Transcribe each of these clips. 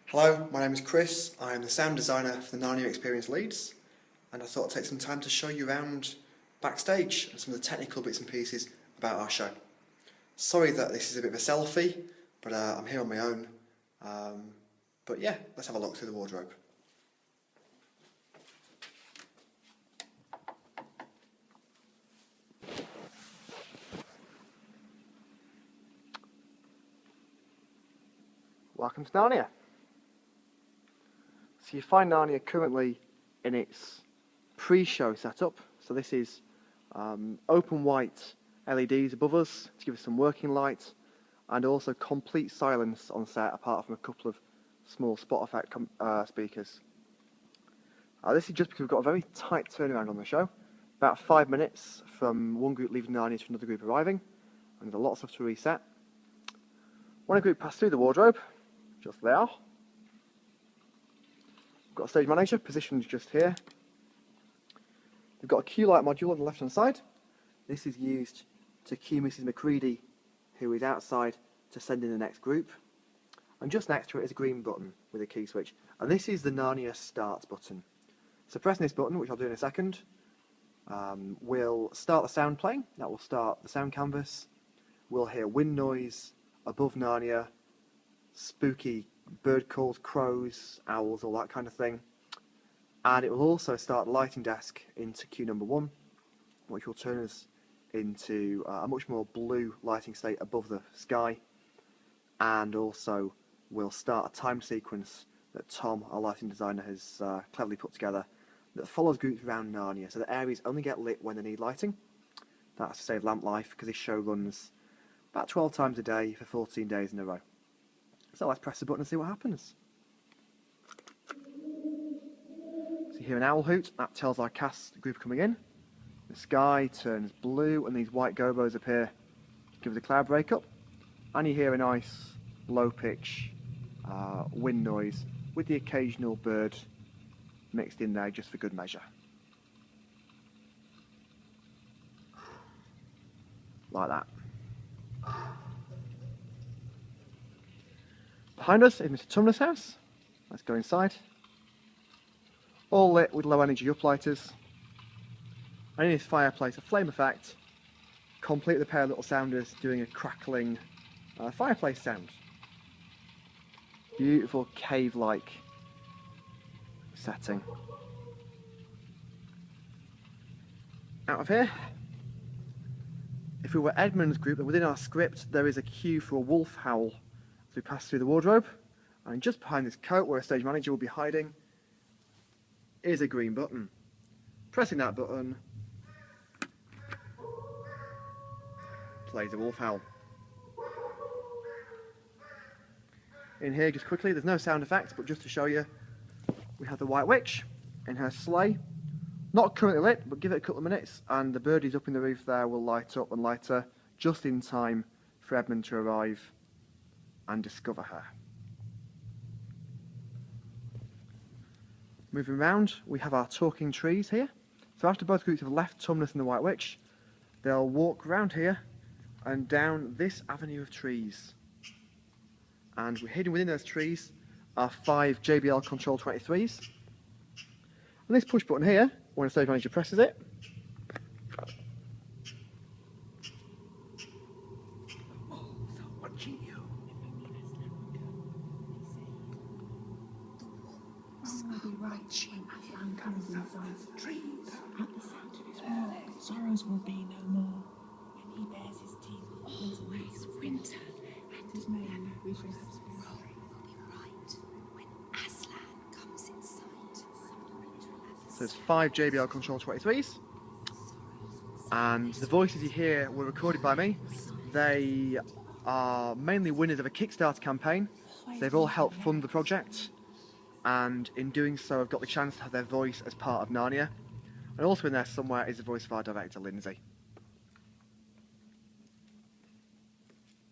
Hello, my name is Chris. I am the sound designer for the Narnia Experience Leeds, and I thought I'd take some time to show you around Backstage and some of the technical bits and pieces about our show. Sorry that this is a bit of a selfie, but I'm here on my own. But yeah, let's have a look through the wardrobe. Welcome to Narnia. So you find Narnia currently in its pre-show setup. So this is open white LEDs above us to give us some working light, and also complete silence on set apart from a couple of small spot effect speakers. This is just because we've got a very tight turnaround on the show. About 5 minutes from one group leaving Narnia to another group arriving, and there's a lot of stuff to reset. When a group pass through the wardrobe, just there, we've got a stage manager positioned just here. We've got a cue light module on the left hand side. This is used to cue Mrs. McCready, who is outside, to send in the next group. And just next to it is a green button with a key switch. And this is the Narnia Start button. So pressing this button, which I'll do in a second, will start the sound playing. That will start the sound canvas. We'll hear wind noise above Narnia, spooky bird calls, crows, owls, all that kind of thing. And it will also start the lighting desk into cue number 1, which will turn us into a much more blue lighting state above the sky, and also will start a time sequence that Tom, our lighting designer, has cleverly put together that follows groups around Narnia, so that areas only get lit when they need lighting. That's to save lamp life, because this show runs about 12 times a day for 14 days in a row. So let's press the button and see what happens. So you hear an owl hoot, that tells our cast group coming in. The sky turns blue and these white gobos appear to give us a cloud breakup. And you hear a nice low pitch wind noise with the occasional bird mixed in there just for good measure. Like that. Behind us is Mr. Tumner's house. Let's go inside. All lit with low energy uplighters. And in his fireplace, a flame effect, complete with a pair of little sounders doing a crackling fireplace sound. Beautiful cave-like setting. Out of here, if we were Edmund's group, within our script there is a cue for a wolf howl as we pass through the wardrobe, and just behind this coat where a stage manager will be hiding is a green button. Pressing that button plays a wolf howl. In here, just quickly, there's no sound effects, but just to show you, we have the White Witch in her sleigh. Not currently lit, but give it a couple of minutes and the birdies up in the roof there will light up and light her just in time for Edmund to arrive and discover her. Moving around, we have our talking trees here. So after both groups have left Tumnus and the White Witch, they'll walk around here and down this avenue of trees. And we're hidden within those trees are 5 JBL Control 23s. And this push button here, when a stage manager presses it, sorrows will be no more. When he bares his teeth, always winter, and his name we shall have tomorrow will be right when Aslan comes in sight. so there's 5 JBL Control 23s, and the voices you hear were recorded by me. They are mainly winners of a Kickstarter campaign. They've all helped fund the project, and in doing so have got the chance to have their voice as part of Narnia. And also in there somewhere is the voice of our director, Lindsay.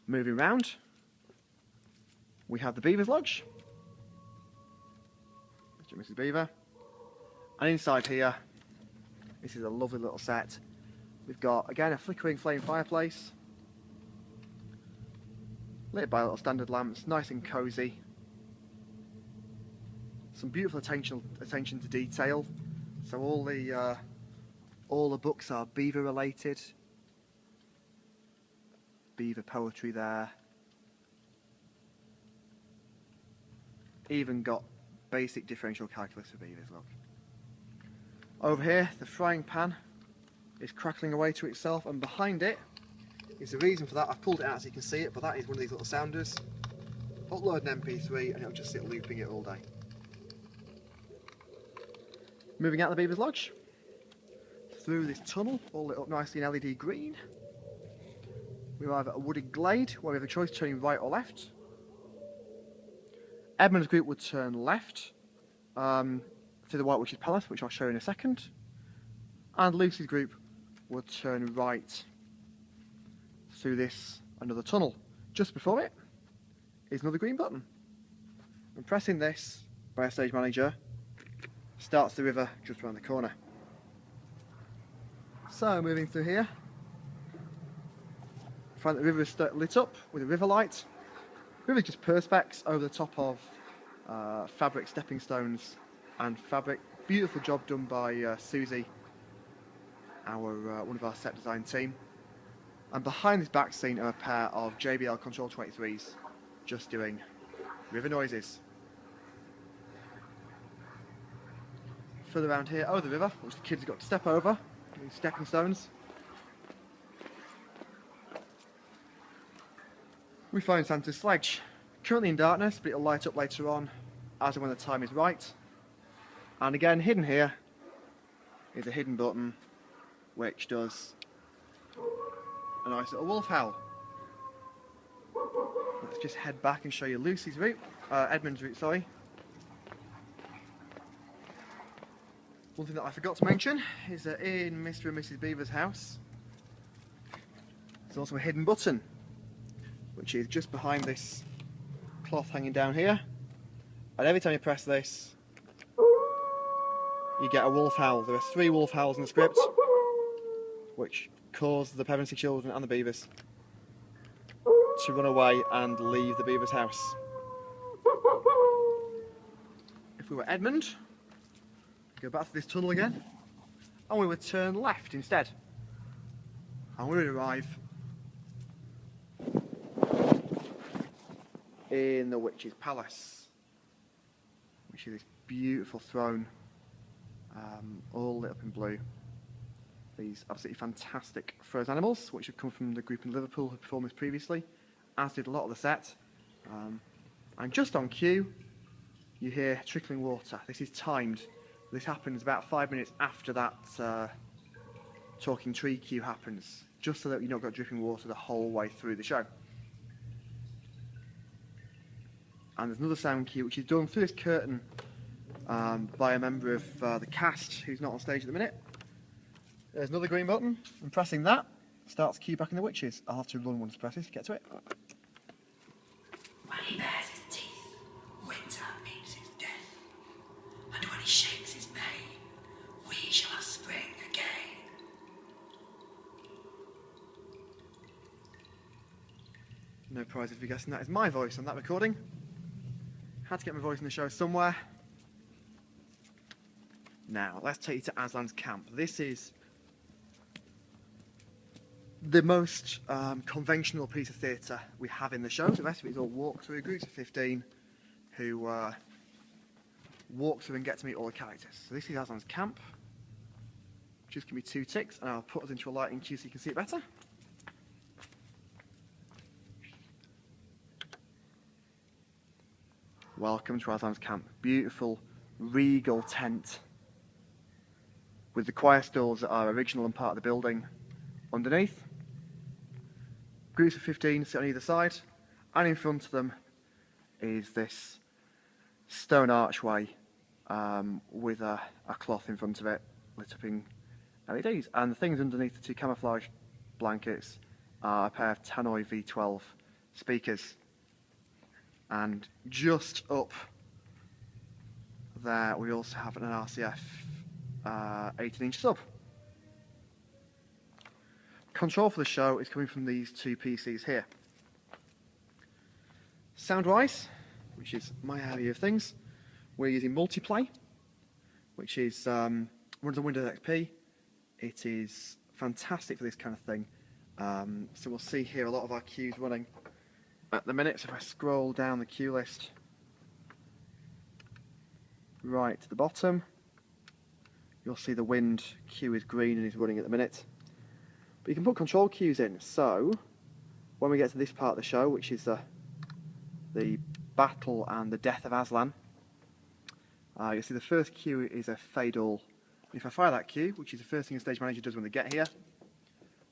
Moving round, we have the Beaver's Lodge. Mr. and Mrs. Beaver. And inside here, this is a lovely little set. We've got, again, a flickering flame fireplace. lit by little standard lamps, nice and cosy. Some beautiful attention to detail. So all the books are beaver related. Beaver poetry there. Even got basic differential calculus for beavers, look. Over here, the frying pan is crackling away to itself, and behind it is the reason for that. I've pulled it out so you can see it, but that is one of these little sounders. Upload an MP3 and it'll just sit looping it all day. Moving out of the beaver's lodge, through this tunnel, all lit up nicely in LED green. We arrive at a wooded glade where we have a choice turning right or left. Edmund's group would turn left through the White Witch's Palace, which I'll show in a second. And Lucy's group would turn right through this another tunnel. Just before it is another green button. And pressing this by a stage manager starts the river just around the corner. So moving through here, find that the river is lit up with a river light. The river is just perspex over the top of fabric stepping stones and fabric. Beautiful job done by Susie, one of our set design team. And behind this back scene are a pair of JBL Control 23s just doing river noises. Further around here, the river, which the kids have got to step over, these stepping stones. We find Santa's sledge, currently in darkness, but it'll light up later on as and when the time is right. And again, hidden here is a hidden button which does a nice little wolf howl. Let's just head back and show you Lucy's route, Edmund's route, sorry. One thing that I forgot to mention is that in Mr. and Mrs. Beaver's house, there's also a hidden button, which is just behind this cloth hanging down here. And every time you press this, you get a wolf howl. There are 3 wolf howls in the script, which cause the Pevensey children and the beavers to run away and leave the beaver's house. If we were Edmund, go back to this tunnel again, and we would turn left instead. And we would arrive in the Witch's Palace, which is this beautiful throne, all lit up in blue. These absolutely fantastic frozen animals, which have come from the group in Liverpool who performed this previously, as did a lot of the set. And just on cue, you hear trickling water. This is timed. This happens about 5 minutes after that talking tree cue happens, just so that you've not got dripping water the whole way through the show. And there's another sound cue which is done through this curtain by a member of the cast who's not on stage at the minute. There's another green button, and pressing that starts cue back in the Witches. I'll have to run once presses to get to it. When he bares his teeth, winter means his death. And when he shakes his mane, we shall have spring again. No prizes for guessing that is my voice on that recording. Had to get my voice in the show somewhere. Now, let's take you to Aslan's camp. This is the most conventional piece of theatre we have in the show. The rest of it is all walk-through groups of 15 who walk through and get to meet all the characters. So this is Aslan's camp. Just give me 2 ticks and I'll put us into a lighting cue so you can see it better. Welcome to Aslan's camp. Beautiful, regal tent with the choir stalls that are original and part of the building underneath. Groups of 15 sit on either side, and in front of them is this stone archway with a cloth in front of it lit up in LEDs. And the things underneath the 2 camouflage blankets are a pair of Tannoy V12 speakers. And just up there we also have an RCF 18-inch sub. Control for the show is coming from these 2 PCs here. Sound-wise, which is my area of things, We're using multiplay, which is runs on Windows XP. It is fantastic for this kind of thing. So we'll see here a lot of our cues running at the minute. So if I scroll down the cue list right to the bottom, you'll see the wind cue is green and is running at the minute. But you can put control cues in. So when we get to this part of the show, which is the battle and the death of Aslan, you'll see the first cue is a fade all. If I fire that cue, which is the first thing the stage manager does when they get here,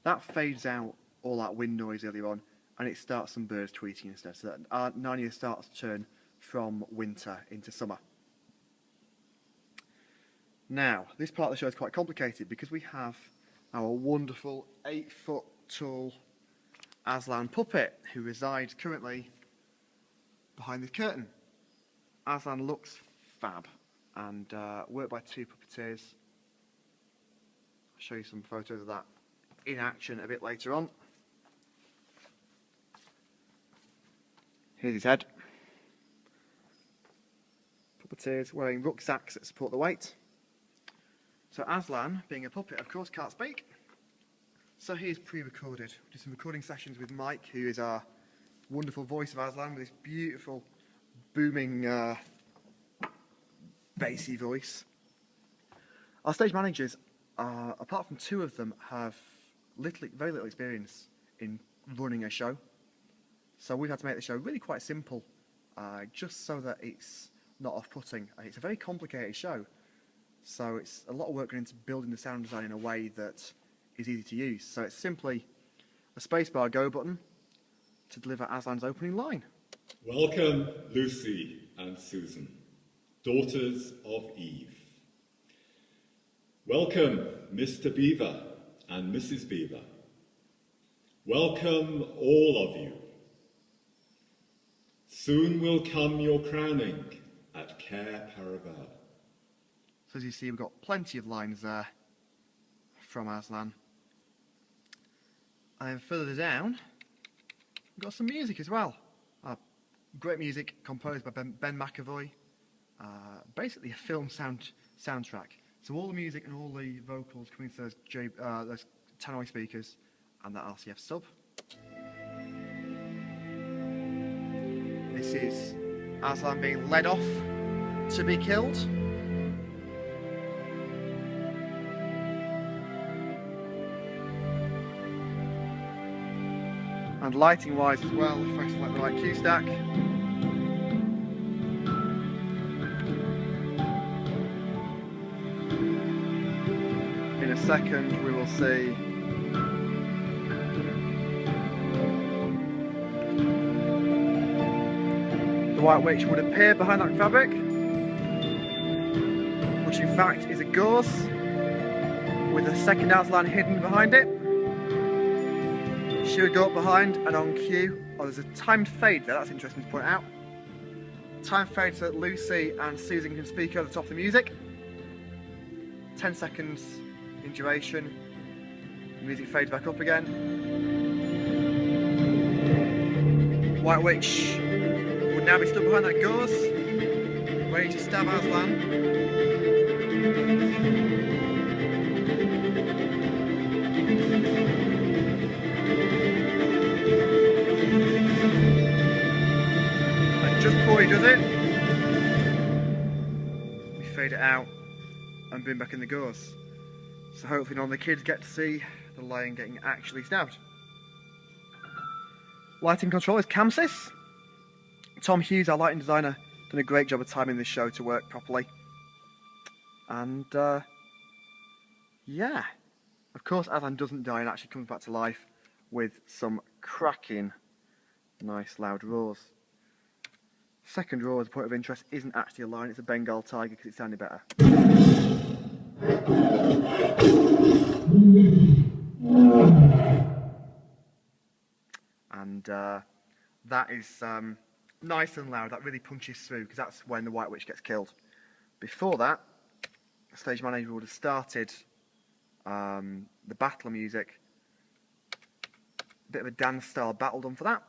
that fades out all that wind noise earlier on, and it starts some birds tweeting instead. So that our Narnia starts to turn from winter into summer. Now, this part of the show is quite complicated because we have our wonderful 8-foot tall Aslan puppet who resides currently behind the curtain. Aslan looks fab and worked by 2 puppeteers. I'll show you some photos of that in action a bit later on. Here's his head. Puppeteers wearing rucksacks that support the weight. So Aslan, being a puppet, of course can't speak. So he's pre-recorded. We did some recording sessions with Mike, who is our wonderful voice of Aslan, with this beautiful, booming, bassy voice. Our stage managers, apart from 2 of them, have very little experience in running a show. So we've had to make the show really quite simple, just so that it's not off-putting. It's a very complicated show, so it's a lot of work going into building the sound design in a way that is easy to use. So it's simply a spacebar go button to deliver Aslan's opening line. Welcome, Lucy and Susan, daughters of Eve. Welcome, Mr. Beaver and Mrs. Beaver. Welcome, all of you. Soon will come your crowning at Cair Paravel. So as you see, we've got plenty of lines there from Aslan. And then further down, we've got some music as well. Great music composed by Ben McAvoy. Basically a film soundtrack. So all the music and all the vocals coming through those tannoy speakers and that RCF sub. This is Aslan being led off to be killed. And lighting wise as well, if I select the right cue stack. In a second we will see the White Witch would appear behind that fabric, which in fact is a gauze with a second Aslan hidden behind it. She would go up behind and on cue. Oh, there's a timed fade there, that's interesting to point out. Time fade so that Lucy and Susan can speak over the top of the music. 10 seconds in duration. The music fades back up again. White Witch would now be stood behind that gauze, ready to stab Aslan. Just before he does it, we fade it out and bring back in the gauze. So hopefully none of the kids get to see the lion getting actually stabbed. Lighting control is Kamsis. Tom Hughes, our lighting designer, done a great job of timing this show to work properly. And yeah, of course Aslan doesn't die and actually comes back to life with some cracking, nice loud roars. Second roar, as a point of interest, isn't actually a lion, it's a Bengal tiger because it sounded better. And that is nice and loud, that really punches through because that's when the White Witch gets killed. Before that, the stage manager would have started the battle music, a bit of a dance style battle done for that,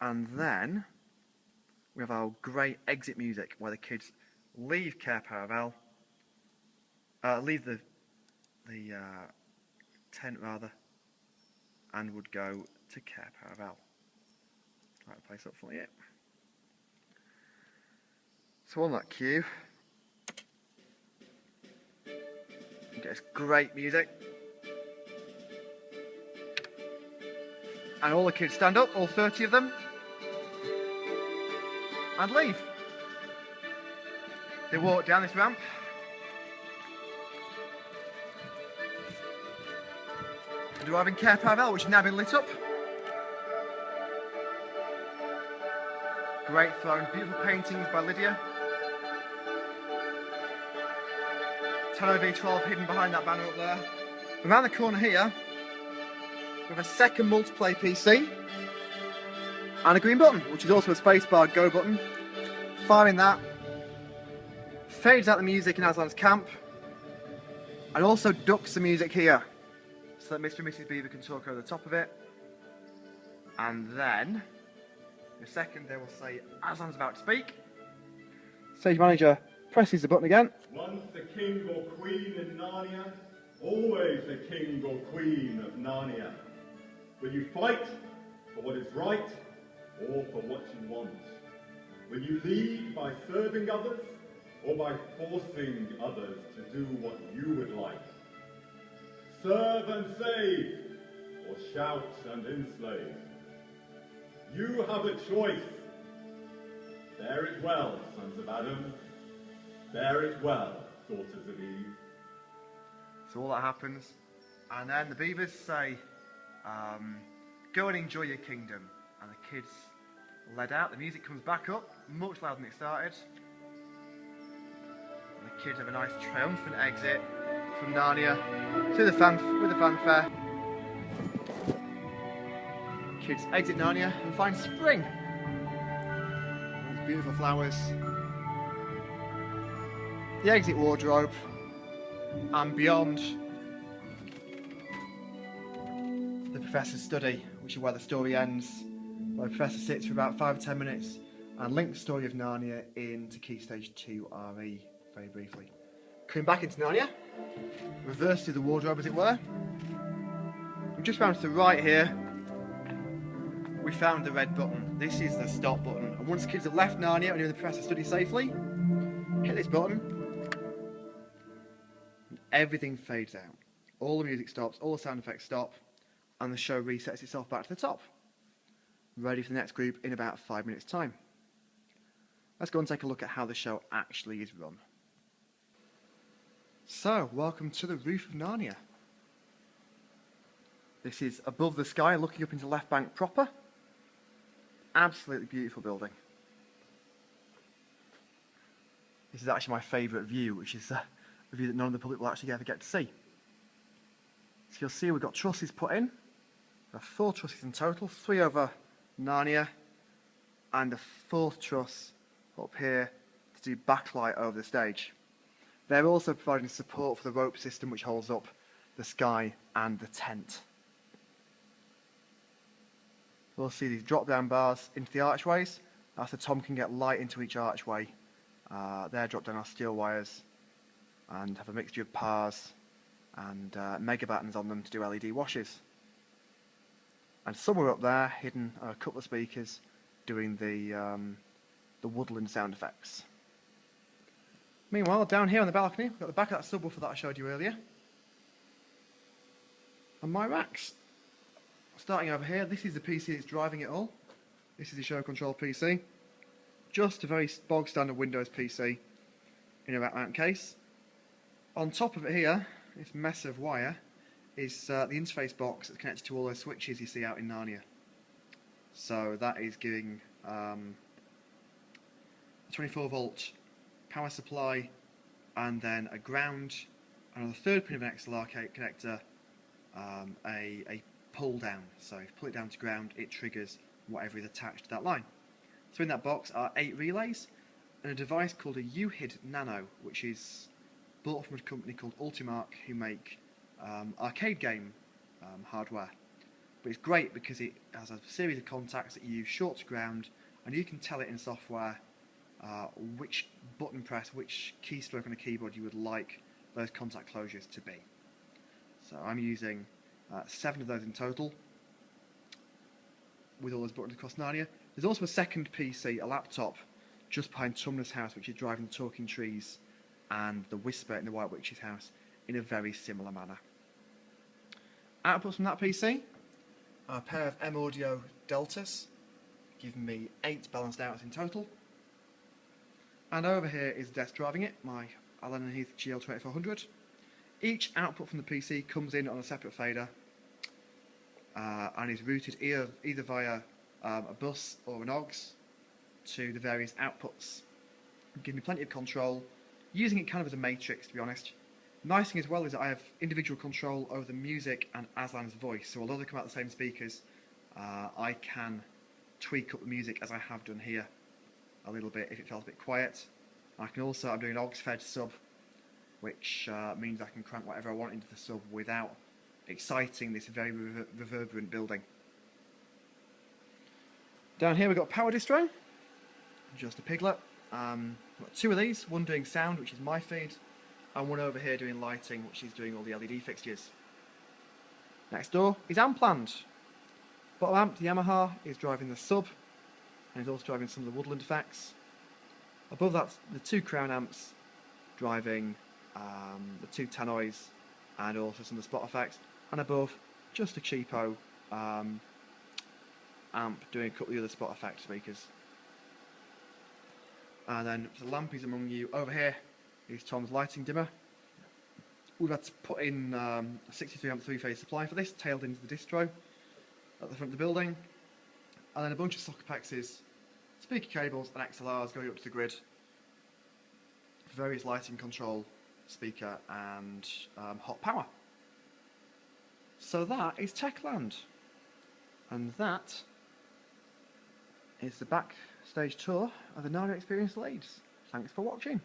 and then we have our great exit music where the kids leave Care Paravel, leave the tent rather, and would go to Care Paravel. Light the place up for you. So on that cue, you get this great music, and all the kids stand up, all 30 of them, and leave. They walk down this ramp, arriving Care Paravel, which has now been lit up. Great thrones, beautiful paintings by Lydia. 10V12 hidden behind that banner up there. Around the corner here, we have a second multiplayer PC and a green button, which is also a spacebar go button. Firing that fades out the music in Aslan's camp, and also ducks the music here, so that Mr. and Mrs. Beaver can talk over the top of it. And then, in a second, they will say Aslan's about to speak. Stage manager presses the button again. Once the king or queen in Narnia, always the king or queen of Narnia. Will you fight for what is right or for what you want? Will you lead by serving others or by forcing others to do what you would like? Serve and save, or shout and enslave. You have a choice. Bear it well, sons of Adam. Bear it well, daughters of Eve. So all that happens, and then the beavers say, go and enjoy your kingdom. And the kids led out. The music comes back up, much louder than it started. And the kids have a nice triumphant exit from Narnia to with the fanfare. Kids exit Narnia and find spring. These beautiful flowers. The exit wardrobe, and beyond the professor's study, which is where the story ends, where the professor sits for about 5 or 10 minutes and links the story of Narnia into Key Stage 2 RE very briefly. Coming back into Narnia, reverse to the wardrobe as it were. We've just found to the right here, we found the red button. This is the stop button, and once kids have left Narnia and are in the professor's study safely, hit this button, everything fades out. All the music stops, all the sound effects stop, and the show resets itself back to the top. Ready for the next group in about 5 minutes' time. Let's go and take a look at how the show actually is run. So, welcome to the roof of Narnia. This is above the sky, looking up into Left Bank proper. Absolutely beautiful building. This is actually my favourite view, which is a view that none of the public will actually ever get to see. So you'll see we've got trusses put in. There are 4 trusses in total, 3 over Narnia, and a 4th truss up here to do backlight over the stage. They're also providing support for the rope system which holds up the sky and the tent. We'll see these drop-down bars into the archways. That's so Tom can get light into each archway. They're dropped down our steel wires and have a mixture of pars and mega battens on them to do LED washes. And somewhere up there, hidden are a couple of speakers doing the woodland sound effects. Meanwhile, down here on the balcony, we've got the back of that subwoofer that I showed you earlier. And my racks. Starting over here, this is the PC that's driving it all. This is the show control PC. Just a very bog standard Windows PC in a rack mount case. On top of it here, this mess of wire, is the interface box that's connected to all those switches you see out in Narnia. So that is giving a 24 volt power supply, and then a ground, and on the 3rd pin of an XLR connector, a pull down. So if you pull it down to ground, it triggers whatever is attached to that line. So in that box are 8 relays and a device called a UHID Nano, which is bought from a company called Ultimark, who make arcade game hardware. But it's great because it has a series of contacts that you use short to ground and you can tell it in software which button press, which keystroke on the keyboard you would like those contact closures to be. So I'm using 7 of those in total with all those buttons across Narnia. There's also a second PC, a laptop, just behind Tumnus' house, which is driving the Talking Trees and the Whisper in the White Witch's house in a very similar manner. Outputs from that PC, a pair of M Audio Deltas, giving me 8 balanced outs in total. And over here is the desk driving it, my Allen & Heath GL2400. Each output from the PC comes in on a separate fader and is routed either via a bus or an AUX to the various outputs. Give me plenty of control, using it kind of as a matrix, to be honest. Nice thing as well is that I have individual control over the music and Aslan's voice, so although they come out the same speakers, I can tweak up the music as I have done here a little bit if it feels a bit quiet. I'm doing an aux-fed sub, which means I can crank whatever I want into the sub without exciting this very reverberant building. Down here we've got power distro, just a piglet. I've got 2 of these, one doing sound, which is my feed, and one over here doing lighting, which is doing all the LED fixtures. Next door is Ampland. Bottom amp, the Yamaha, is driving the sub, and is also driving some of the woodland effects. Above that, the 2 crown amps driving the 2 tannoys and also some of the spot effects. And above, just a cheapo amp doing a couple of the other spot effect speakers. And then for the lampies among you, over here is Tom's lighting dimmer. We've had to put in a 63 amp 3-phase supply for this, tailed into the distro at the front of the building. And then a bunch of socket packs, speaker cables and XLRs going up to the grid. Various lighting control, speaker and hot power. So that is Techland. And that is the backstage tour of the Narnia Experience Leeds. Thanks for watching.